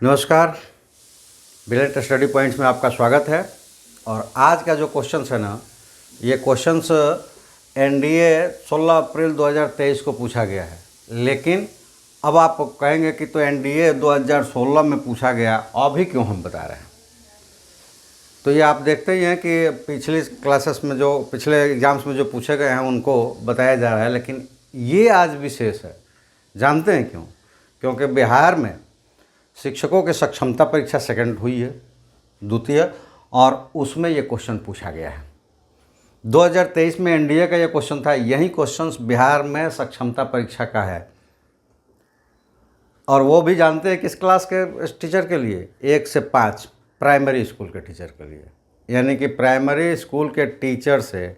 नमस्कार, brilliant study points में आपका स्वागत है। और आज का जो क्वेश्चंस है ना, ये क्वेश्चंस एनडीए 16 अप्रैल 2023 को पूछा गया है। लेकिन अब आप कहेंगे कि तो एनडीए 2016 में पूछा गया, अभी क्यों हम बता रहे हैं। तो ये आप देखते ही हैं कि पिछली क्लासेस में जो पिछले एग्ज़ाम्स में जो पूछे गए हैं उनको बताया जा रहा है, लेकिन ये आज विशेष है। जानते हैं क्यों? क्योंकि बिहार में शिक्षकों के सक्षमता परीक्षा सेकंड हुई है, द्वितीय, और उसमें ये क्वेश्चन पूछा गया है। 2023 में एनडीए का ये क्वेश्चन था, यही क्वेश्चन बिहार में सक्षमता परीक्षा का है। और वो भी जानते हैं किस क्लास के टीचर के लिए? 1 से 5 प्राइमरी स्कूल के टीचर के लिए। यानी कि प्राइमरी स्कूल के टीचर से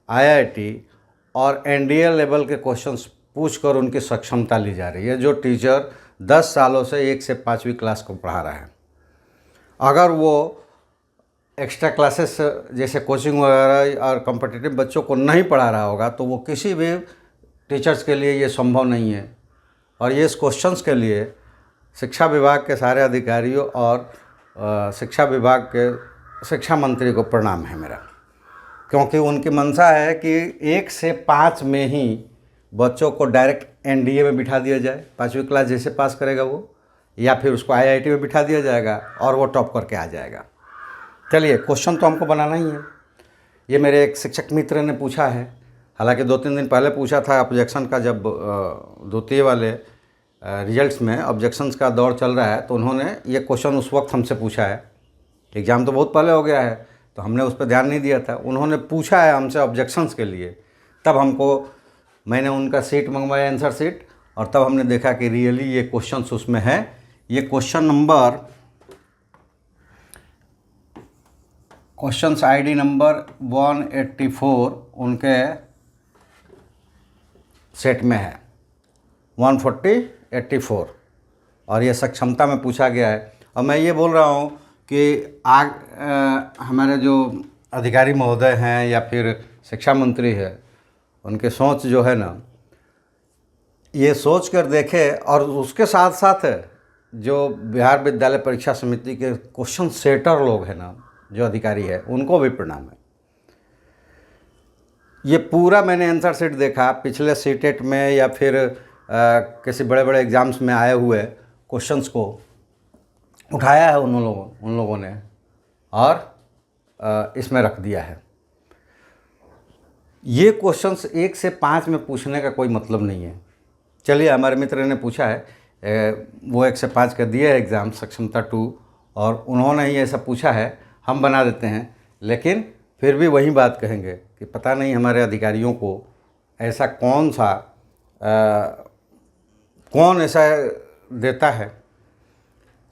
आईआईटी और एनडीए लेवल के क्वेश्चंस पूछकर उनकी सक्षमता ली जा रही है। जो टीचर 10 सालों से 1 से 5वीं क्लास को पढ़ा रहा है, अगर वो एक्स्ट्रा क्लासेस जैसे कोचिंग वगैरह और कॉम्पिटिटिव बच्चों को नहीं पढ़ा रहा होगा तो वो किसी भी टीचर्स के लिए ये संभव नहीं है। और ये इस क्वेश्चंस के लिए शिक्षा विभाग के सारे अधिकारियों और शिक्षा विभाग के शिक्षा मंत्री को प्रणाम है मेरा, क्योंकि उनकी मंशा है कि 1 से 5 में ही बच्चों को डायरेक्ट एनडीए में बिठा दिया जाए। 5वीं क्लास जैसे पास करेगा वो, या फिर उसको आईआईटी में बिठा दिया जाएगा और वो टॉप करके आ जाएगा। चलिए, क्वेश्चन तो हमको बनाना ही है। ये मेरे एक शिक्षक मित्र ने पूछा है, हालांकि 2-3 दिन पहले पूछा था ऑब्जेक्शन का, जब द्वितीय वाले रिजल्ट्स में ऑब्जेक्शंस का दौर चल रहा है, तो उन्होंने ये क्वेश्चन उस वक्त हमसे पूछा है। एग्ज़ाम तो बहुत पहले हो गया है तो हमने उस पर ध्यान नहीं दिया था। उन्होंने पूछा है हमसे ऑब्जेक्शंस के लिए, तब मैंने उनका सीट मंगवाया, आंसर सीट, और तब हमने देखा कि रियली ये क्वेश्चंस उसमें है। ये क्वेश्चंस आईडी नंबर 184 उनके सेट में है, 184, और ये सक्षमता में पूछा गया है। और मैं ये बोल रहा हूँ कि हमारे जो अधिकारी महोदय हैं या फिर शिक्षा मंत्री है, उनके सोच जो है ना, ये सोच कर देखे। और उसके साथ साथ जो बिहार विद्यालय परीक्षा समिति के क्वेश्चन सेटर लोग हैं ना, जो अधिकारी है, उनको भी प्रणाम है। ये पूरा मैंने आंसर सीट देखा, पिछले सीटेट में या फिर किसी बड़े बड़े एग्ज़ाम्स में आए हुए क्वेश्चंस को उठाया है उन लोगों ने और इसमें रख दिया है। ये क्वेश्चंस 1 से 5 में पूछने का कोई मतलब नहीं है। चलिए, हमारे मित्र ने पूछा है, वो 1 से 5 का दिए है एग्ज़ाम, सक्षमता 2, और उन्होंने ही ऐसा पूछा है, हम बना देते हैं। लेकिन फिर भी वही बात कहेंगे कि पता नहीं हमारे अधिकारियों को ऐसा कौन ऐसा देता है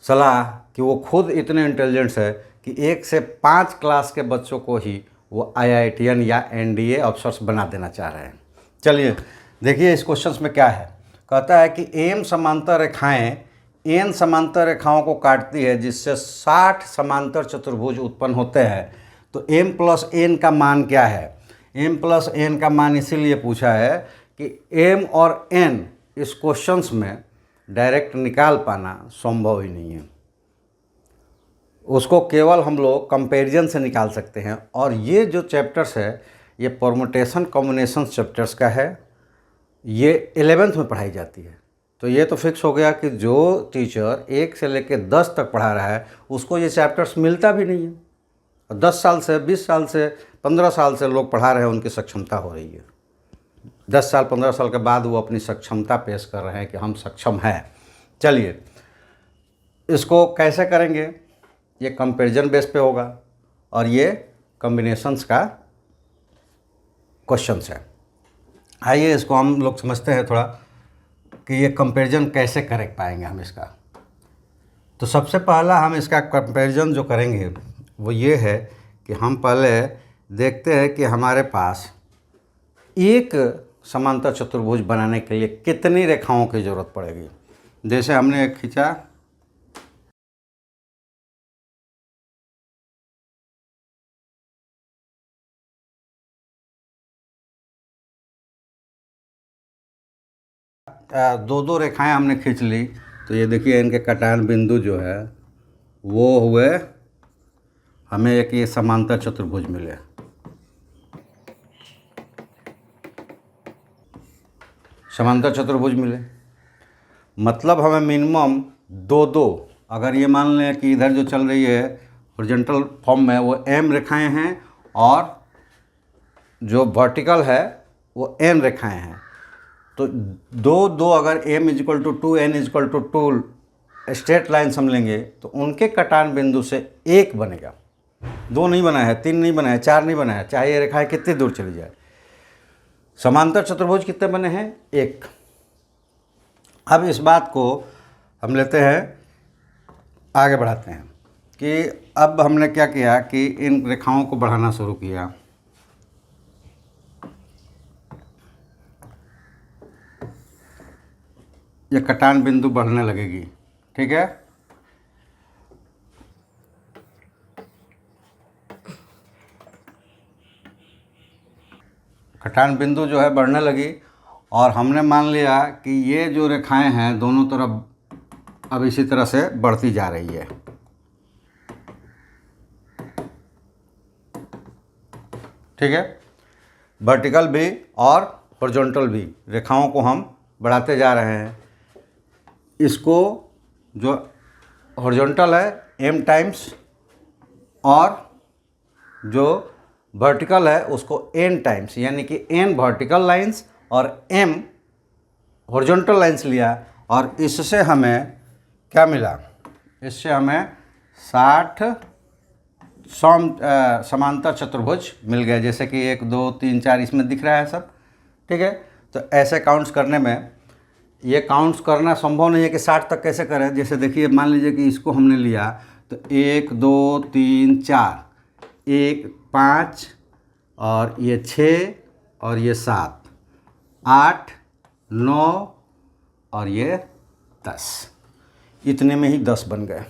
सलाह कि वो खुद इतने इंटेलिजेंट्स है कि 1 से 5 क्लास के बच्चों को ही वो आईआईटीएन या एनडीए अफसर्स बना देना चाह रहे हैं। चलिए देखिए इस क्वेश्चन में क्या है। कहता है कि एम समांतर रेखाएं एन समांतर रेखाओं को काटती है, जिससे 60 समांतर चतुर्भुज उत्पन्न होते हैं। तो m प्लस एन का मान क्या है? m प्लस एन का मान इसीलिए पूछा है कि m और n इस क्वेश्चंस में डायरेक्ट निकाल पाना संभव ही नहीं है। उसको केवल हम लोग कंपैरिजन से निकाल सकते हैं। और ये जो चैप्टर्स है, ये परमुटेशन कॉम्बिनेशन चैप्टर्स का है, ये 11th में पढ़ाई जाती है। तो ये तो फिक्स हो गया कि जो टीचर 1 से लेकर 10 तक पढ़ा रहा है उसको ये चैप्टर्स मिलता भी नहीं है। और 10 साल से, 20 साल से, 15 साल से लोग पढ़ा रहे हैं, उनकी सक्षमता हो रही है। 10 साल 15 साल के बाद वो अपनी सक्षमता पेश कर रहे हैं कि हम सक्षम हैं। चलिए इसको कैसे करेंगे? ये कंपैरिजन बेस पे होगा और ये कॉम्बिनेशंस का क्वेश्चंस है। आइए इसको हम लोग समझते हैं थोड़ा कि ये कंपैरिजन कैसे कर पाएंगे हम इसका। तो सबसे पहला हम इसका कंपैरिजन जो करेंगे वो ये है कि हम पहले देखते हैं कि हमारे पास एक समांतर चतुर्भुज बनाने के लिए कितनी रेखाओं की ज़रूरत पड़ेगी। जैसे हमने एक खींचा, दो रेखाएं हमने खींच ली, तो ये देखिए इनके कटान बिंदु जो है वो हुए, हमें एक ये समांतर चतुर्भुज मिले। समांतर चतुर्भुज मिले मतलब हमें मिनिमम दो दो, अगर ये मान लें कि इधर जो चल रही है हॉरिजॉन्टल फॉर्म में वो m रेखाएं हैं और जो वर्टिकल है वो n रेखाएं हैं, तो दो दो अगर m equal to 2 n equal to 2 straight lines हम लेंगे तो उनके कटान बिंदु से एक बनेगा। दो नहीं बना है, तीन नहीं बना है, चार नहीं बना है, चाहे ये रेखाएं कितनी दूर चली जाए। समांतर चतुर्भुज कितने बने हैं? एक। अब इस बात को हम लेते हैं, आगे बढ़ाते हैं कि अब हमने क्या किया कि इन रेखाओं को बढ़ाना शुरू किया। ये कटान बिंदु बढ़ने लगेगी, ठीक है। कटान बिंदु जो है बढ़ने लगी और हमने मान लिया कि ये जो रेखाएं हैं दोनों तरफ अब इसी तरह से बढ़ती जा रही है। ठीक है, वर्टिकल भी और हॉरिजॉन्टल भी रेखाओं को हम बढ़ाते जा रहे हैं। इसको जो हॉरिजॉन्टल है m टाइम्स और जो वर्टिकल है उसको n टाइम्स, यानी कि n वर्टिकल लाइंस और m हॉरिजॉन्टल लाइंस लिया और इससे हमें क्या मिला? इससे हमें 60 समांतर चतुर्भुज मिल गए, जैसे कि 1 2 3 4 इसमें दिख रहा है सब। ठीक है, तो ऐसे काउंट्स करने में ये काउंट्स करना संभव नहीं है कि 60 तक कैसे करें। जैसे देखिए मान लीजिए कि इसको हमने लिया तो 1 2 3 4, 1 5 और ये 6 और ये 7 8 9 और ये 10, इतने में ही 10 बन गए।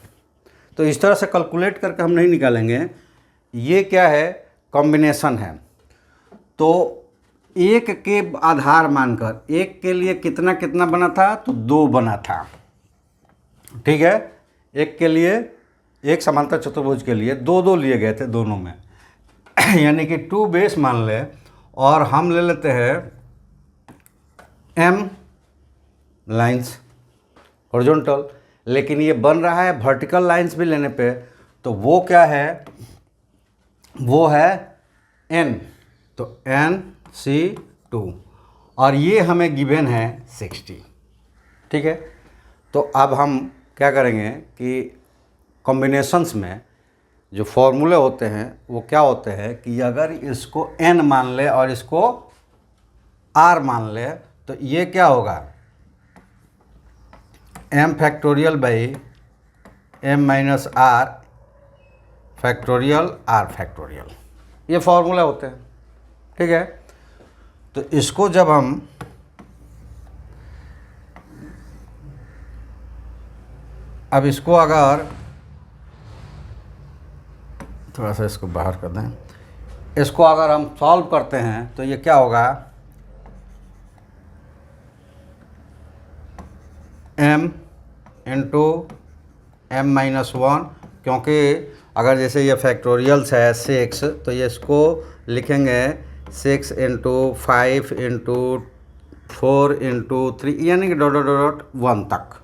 तो इस तरह से कैलकुलेट करके हम नहीं निकालेंगे। ये क्या है? कॉम्बिनेशन है। तो एक के आधार मानकर एक के लिए कितना कितना बना था? तो 2 बना था। ठीक है, एक के लिए, एक समांतर चतुर्भुज के लिए 2 2 लिए गए थे दोनों में यानी कि 2 बेस मान ले और हम ले लेते हैं m लाइंस हॉरिजॉन्टल, लेकिन ये बन रहा है वर्टिकल लाइंस भी लेने पे, तो वो क्या है? वो है n, तो NC2 और ये हमें गिवन है 60। ठीक है, तो अब हम क्या करेंगे कि कॉम्बिनेशंस में जो फॉर्मूले होते हैं वो क्या होते हैं कि अगर इसको n मान ले और इसको r मान ले तो ये क्या होगा? m factorial by m minus r factorial r factorial, ये फॉर्मूला होते हैं। ठीक है, तो इसको जब हम अब इसको अगर थोड़ा सा इसको बाहर कर दें, इसको अगर हम सॉल्व करते हैं तो ये क्या होगा? m इंटू m माइनस 1, क्योंकि अगर जैसे ये फैक्टोरियल्स है 6 तो ये इसको लिखेंगे 6 इंटू 5 इंटू 4 इंटू 3, यानी कि डॉट डॉट डॉट 1 तक,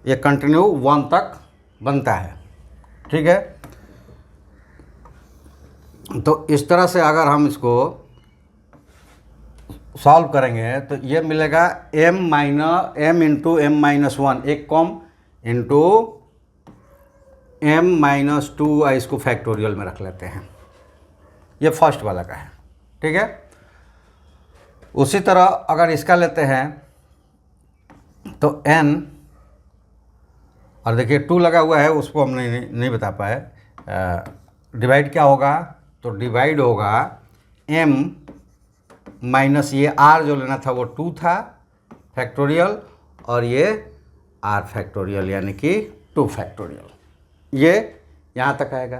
ये कंटिन्यू 1 तक बनता है। ठीक है, तो इस तरह से अगर हम इसको सॉल्व करेंगे तो ये मिलेगा m इंटू m माइनस 1, एक कॉम इंटू m माइनस 2, इसको फैक्टोरियल में रख लेते हैं। ये फर्स्ट वाला का है। ठीक है, उसी तरह अगर इसका लेते हैं तो n, और देखिए 2 लगा हुआ है उसको हम नहीं बता पाए, डिवाइड क्या होगा? तो डिवाइड होगा m माइनस ये r जो लेना था वो 2 था फैक्टोरियल, और ये r फैक्टोरियल यानी कि 2 फैक्टोरियल, ये यहाँ तक आएगा।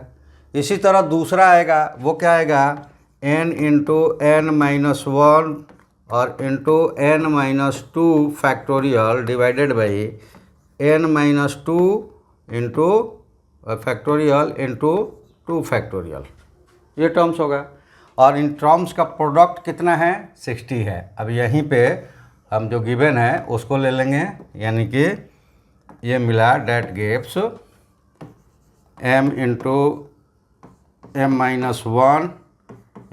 इसी तरह दूसरा आएगा, वो क्या आएगा? n इंटू n माइनस 1 और into n minus 2 factorial divided by n minus two into factorial into 2 factorial, ये टर्म्स होगा। और इन टर्म्स का प्रोडक्ट कितना है, 60 है। अब यहीं पे हम जो गिवन है उसको ले लेंगे, यानी कि ये मिला that gives m into m minus one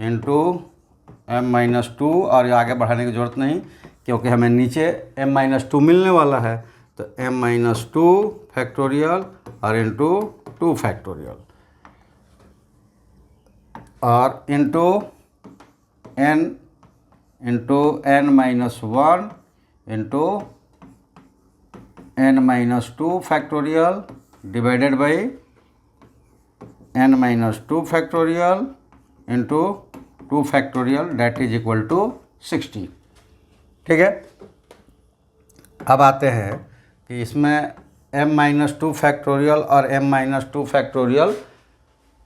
into m minus to, और आगे बढ़ाने की ज़रूरत नहीं क्योंकि हमें नीचे m माइनस टू मिलने वाला है, तो m माइनस टू फैक्टोरियल और इंटू 2 फैक्टोरियल और into n minus one into n minus two factorial divided by n minus two factorial into 2 factorial that is equal to 60। ठीक है, अब आते हैं कि इसमें m माइनस टू फैक्टोरियल और m माइनस टू फैक्टोरियल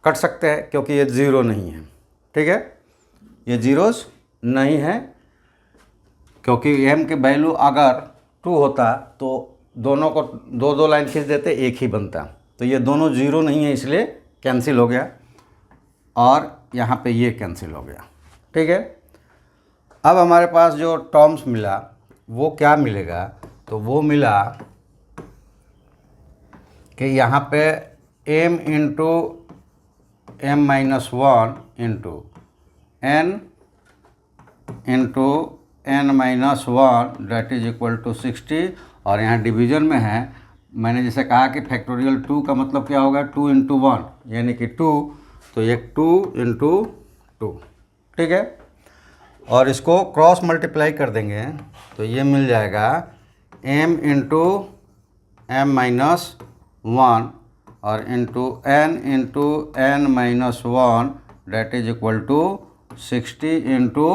कट सकते हैं क्योंकि ये ज़ीरो नहीं है। ठीक है, ये ज़ीरोस नहीं है क्योंकि m की वैल्यू अगर 2 होता तो दोनों को दो लाइन खींच देते, एक ही बनता। तो ये दोनों ज़ीरो नहीं है इसलिए कैंसिल हो गया और यहाँ पे ये कैंसिल हो गया। ठीक है, अब हमारे पास जो टर्म्स मिला वो क्या मिलेगा, तो वो मिला कि यहाँ पे m into m minus one into n into n minus one that is equal to 60, और यहाँ डिवीज़न में है। मैंने जैसे कहा कि फैक्टोरियल 2 का मतलब क्या होगा, 2 इंटू वन यानी कि 2, तो ये 2 इंटू 2। ठीक है, और इसको क्रॉस मल्टीप्लाई कर देंगे तो ये मिल जाएगा m into m minus one और into n minus one that is equal to 60 into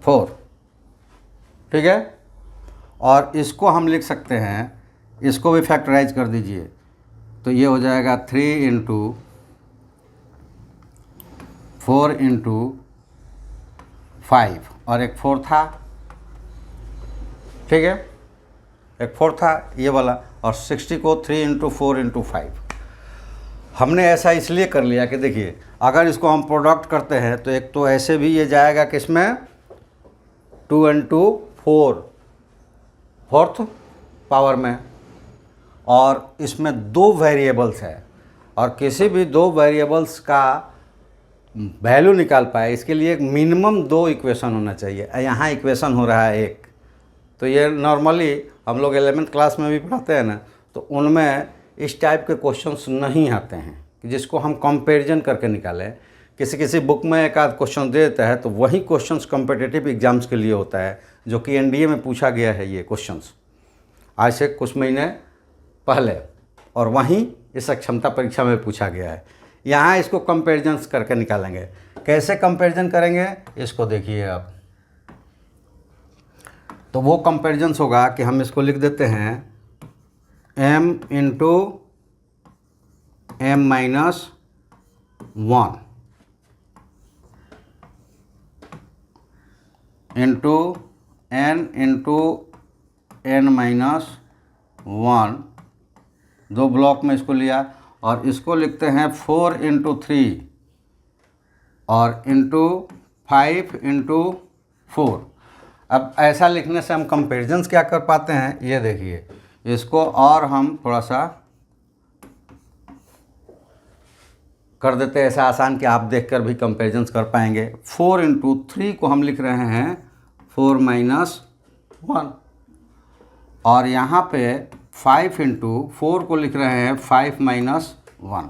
4। ठीक है, और इसको हम लिख सकते हैं, इसको भी फैक्टराइज कर दीजिए तो ये हो जाएगा 3 इंटू 4 इंटू 5 और एक 4 था। ठीक है, एक 4 था ये वाला, और 60 को 3 इंटू 4 इंटू 5 हमने ऐसा इसलिए कर लिया कि देखिए अगर इसको हम प्रोडक्ट करते हैं तो एक तो ऐसे भी ये जाएगा किसमें 2 इंटू 4 फोर्थ पावर में, और इसमें 2 वेरिएबल्स है और किसी भी 2 वेरिएबल्स का वैल्यू निकाल पाए इसके लिए एक मिनिमम 2 इक्वेशन होना चाहिए। यहाँ इक्वेशन हो रहा है एक, तो ये नॉर्मली हम लोग 11th क्लास में भी पढ़ाते हैं ना, तो उनमें इस टाइप के क्वेश्चंस नहीं आते हैं कि जिसको हम कंपैरिजन करके निकालें। किसी बुक में एक आध क्वेश्चन दे देता है तो वही क्वेश्चंस कॉम्पिटिटिव एग्जाम्स के लिए होता है, जो कि एनडीए में पूछा गया है ये क्वेश्चंस आज से कुछ महीने पहले, और वहीं इस क्षमता परीक्षा में पूछा गया है। यहाँ इसको कंपैरिजन्स करके निकालेंगे। कैसे कंपैरिजन करेंगे इसको देखिए आप, तो वो कंपैरिजन्स होगा कि हम इसको लिख देते हैं m into m minus one into n into n minus one, 2 block में इसको लिया, और इसको लिखते हैं 4 इंटू 3 और इंटू 5 इंटू 4। अब ऐसा लिखने से हम कंपैरिजन्स क्या कर पाते हैं, ये देखिए इसको और हम थोड़ा सा कर देते हैं ऐसा आसान कि आप देखकर भी कंपैरिजन्स कर पाएंगे। 4 इंटू 3 को हम लिख रहे हैं 4 माइनस 1, और यहाँ पे 5 इंटू 4 को लिख रहे हैं 5 माइनस 1।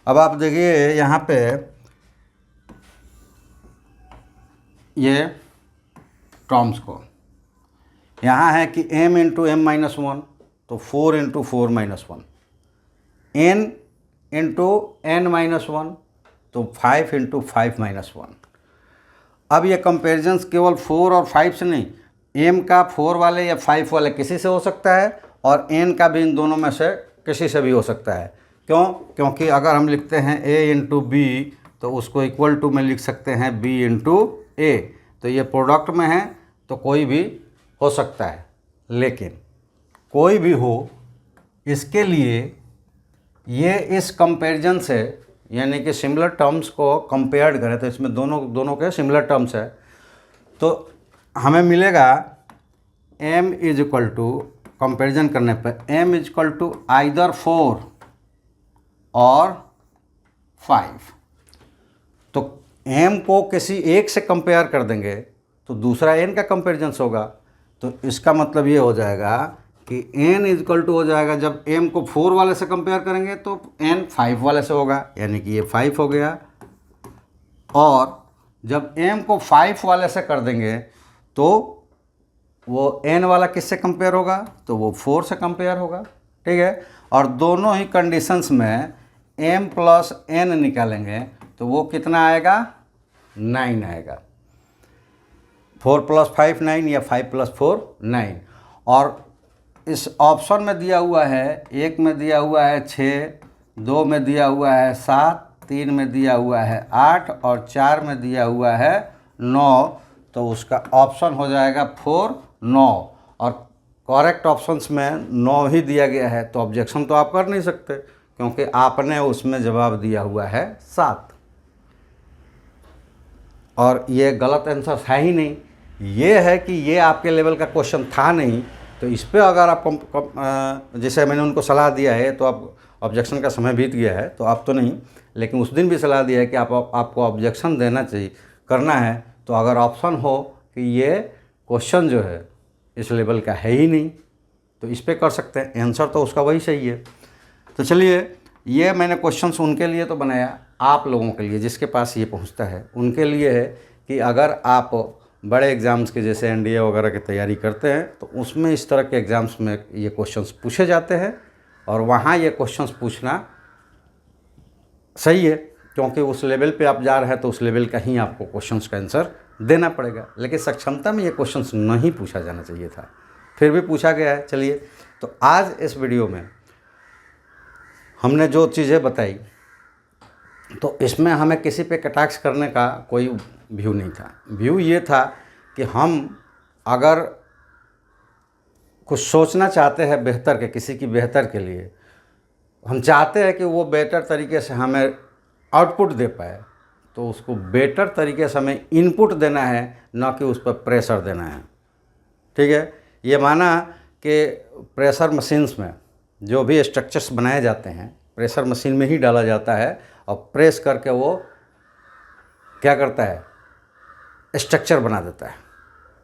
अब आप देखिए यहाँ पे ये टर्म्स को, यहाँ है कि m इंटू m माइनस 1 तो 4 into 4 minus 1, n into n minus 1 तो 5 इंटू 5 माइनस 1। अब ये कंपैरिजन्स केवल 4 और 5 से नहीं, m का 4 वाले या 5 वाले किसी से हो सकता है, और n का भी इन दोनों में से किसी से भी हो सकता है। क्यों? क्योंकि अगर हम लिखते हैं a इंटू बी तो उसको इक्वल टू में लिख सकते हैं b इंटू ए, तो ये प्रोडक्ट में है तो कोई भी हो सकता है। लेकिन कोई भी हो, इसके लिए ये इस कंपैरिजन से, यानी कि सिमिलर टर्म्स को कंपेयर्ड करें तो इसमें दोनों के सिमिलर टर्म्स है, तो हमें मिलेगा m is equal to, comparison करने पर m is equal to either 4 और 5। तो m को किसी एक से कंपेयर कर देंगे तो दूसरा n का कंपेरिजन होगा। तो इसका मतलब ये हो जाएगा कि n इज इक्वल टू हो जाएगा, जब m को 4 वाले से कंपेयर करेंगे तो n 5 वाले से होगा, यानी कि ये 5 हो गया। और जब m को 5 वाले से कर देंगे तो वो n वाला किससे कंपेयर होगा, तो वो 4 से कंपेयर होगा। ठीक है, और दोनों ही कंडीशंस में m प्लस n निकालेंगे तो वो कितना आएगा, 9 आएगा। 4 प्लस 5 9 या 5 प्लस 4 9। और इस ऑप्शन में दिया हुआ है, एक में दिया हुआ है 6, 2 में दिया हुआ है 7, 3 में दिया हुआ है 8 और 4 में दिया हुआ है 9। तो उसका ऑप्शन हो जाएगा 4 9। और करेक्ट ऑप्शंस में 9 ही दिया गया है, तो ऑब्जेक्शन तो आप कर नहीं सकते क्योंकि आपने उसमें जवाब दिया हुआ है 7। और ये गलत आंसर है ही नहीं, ये है कि ये आपके लेवल का क्वेश्चन था नहीं। तो इस पर अगर आप जैसे मैंने उनको सलाह दिया है, तो अब ऑब्जेक्शन का समय बीत गया है तो अब तो नहीं, लेकिन उस दिन भी सलाह दिया है कि आपको ऑब्जेक्शन देना चाहिए, करना है। तो अगर ऑप्शन हो कि ये क्वेश्चन जो है इस लेवल का है ही नहीं तो इस पर कर सकते हैं, आंसर तो उसका वही सही है। तो चलिए, ये मैंने क्वेश्चंस उनके लिए तो बनाया, आप लोगों के लिए जिसके पास ये पहुंचता है उनके लिए है कि अगर आप बड़े एग्ज़ाम्स के जैसे एनडीए वगैरह की तैयारी करते हैं तो उसमें इस तरह के एग्ज़ाम्स में ये क्वेश्चंस पूछे जाते हैं और वहाँ ये क्वेश्चंस पूछना सही है, क्योंकि उस लेवल पे आप जा रहे हैं तो उस लेवल का ही आपको क्वेश्चंस का आंसर देना पड़ेगा। लेकिन सक्षमता में ये क्वेश्चंस नहीं पूछा जाना चाहिए था, फिर भी पूछा गया है। चलिए, तो आज इस वीडियो में हमने जो चीज़ें बताई, तो इसमें हमें किसी पे कटाक्ष करने का कोई व्यू नहीं था। व्यू ये था कि हम अगर कुछ सोचना चाहते हैं बेहतर के, किसी की बेहतर के लिए, हम चाहते हैं कि वो बेटर तरीके से हमें आउटपुट दे पाए, तो उसको बेटर तरीके से हमें इनपुट देना है, ना कि उस पर प्रेशर देना है। ठीक है, ये माना कि प्रेशर मशीन्स में जो भी स्ट्रक्चर्स बनाए जाते हैं प्रेशर मशीन में ही डाला जाता है और प्रेस करके वो क्या करता है, स्ट्रक्चर बना देता है।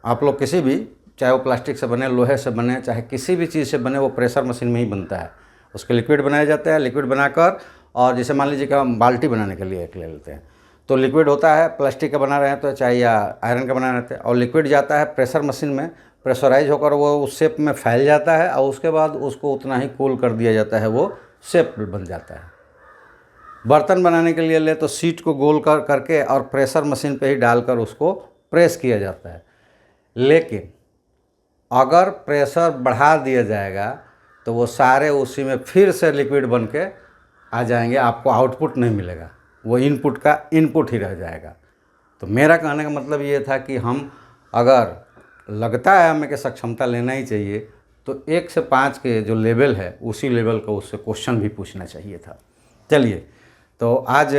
आप लोग किसी भी, चाहे वो प्लास्टिक से बने, लोहे से बने, चाहे किसी भी चीज़ से बने, वो प्रेशर मशीन में ही बनता है। उसके लिक्विड बनाए जाते हैं, लिक्विड बनाकर, और जैसे मान लीजिए कि हम बाल्टी बनाने के लिए एक ले लेते हैं, तो लिक्विड होता है, प्लास्टिक का बना रहे हैं तो चाहे या आयरन का बना रहते हैं, और लिक्विड जाता है प्रेशर मशीन में, प्रेशराइज होकर वो उस शेप में फैल जाता है और उसके बाद उसको उतना ही कूल कर दिया जाता है, वो शेप बन जाता है। बर्तन बनाने के लिए ले तो सीट को गोल करके और प्रेशर मशीन पे ही डालकर उसको प्रेस किया जाता है। लेकिन अगर प्रेशर बढ़ा दिया जाएगा तो वो सारे उसी में फिर से लिक्विड बन के आ जाएंगे, आपको आउटपुट नहीं मिलेगा, वो इनपुट का इनपुट ही रह जाएगा। तो मेरा कहने का मतलब ये था कि हम अगर लगता है हमें कि सक्षमता लेना ही चाहिए तो 1 से 5 के जो लेवल है उसी लेवल का उससे क्वेश्चन भी पूछना चाहिए था। चलिए, तो आज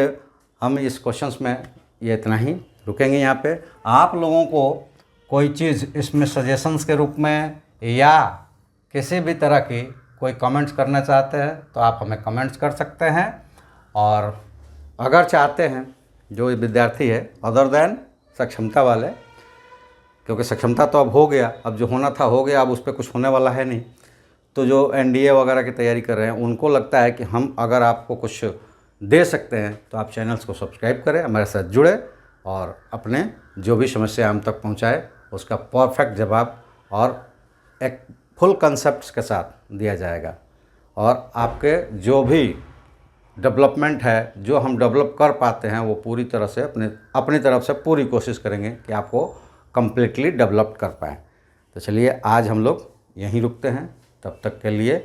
हम इस क्वेश्चंस में ये इतना ही रुकेंगे यहाँ पे। आप लोगों को कोई चीज़ इसमें सजेशंस के रूप में या किसी भी तरह की कोई कमेंट्स करना चाहते हैं तो आप हमें कमेंट्स कर सकते हैं। और अगर चाहते हैं जो विद्यार्थी है अदर देन सक्षमता वाले, क्योंकि सक्षमता तो अब हो गया, अब जो होना था हो गया, अब उस पर कुछ होने वाला है नहीं, तो जो एनडीए वगैरह की तैयारी कर रहे हैं उनको लगता है कि हम अगर आपको कुछ दे सकते हैं तो आप चैनल्स को सब्सक्राइब करें, हमारे साथ जुड़े और अपने जो भी समस्या हम तक पहुंचाए उसका परफेक्ट जवाब और एक फुल कंसेप्ट्स के साथ दिया जाएगा। और आपके जो भी डेवलपमेंट है, जो हम डेवलप कर पाते हैं, वो पूरी तरह से अपनी तरफ से पूरी कोशिश करेंगे कि आपको कम्प्लीटली डेवलप कर पाएँ। तो चलिए, आज हम लोग यहीं रुकते हैं। तब तक के लिए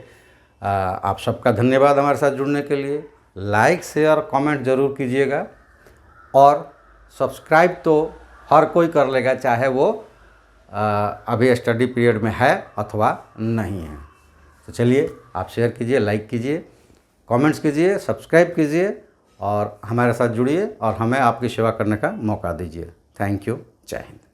आप सबका धन्यवाद हमारे साथ जुड़ने के लिए। लाइक शेयर कमेंट ज़रूर कीजिएगा और सब्सक्राइब तो हर कोई कर लेगा, चाहे वो अभी स्टडी पीरियड में है अथवा नहीं है। तो चलिए, आप शेयर कीजिए, लाइक कीजिए, कमेंट्स कीजिए, सब्सक्राइब कीजिए और हमारे साथ जुड़िए और हमें आपकी सेवा करने का मौका दीजिए। Thank you. जय हिंद।